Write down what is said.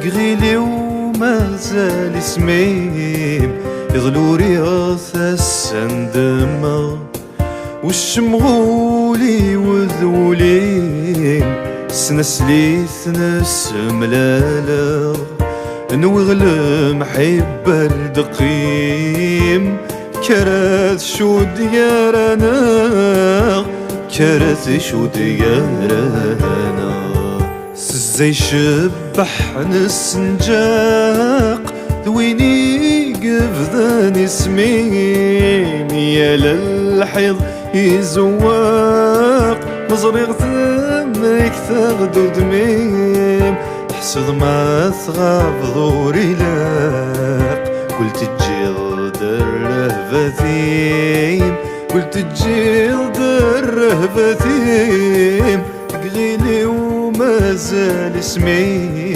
تقغيلي ومازال اسميم يغلوري غاثاس عندما والشمغولي وذولين سنسلي ثنس ملالا نوغل محب الدقيم كرات شو ديارنا كرات شو ديارنا سزي شبح نسنجاق ذويني قفذان اسميم يا للحيض يزواق مزرق ثمك ثغدو دميم حسد ما ثغاب ظوري لاق قلت تجيل الرهبتيم قلت تجيل الرهبتيم تقغيلي ومازال اسمي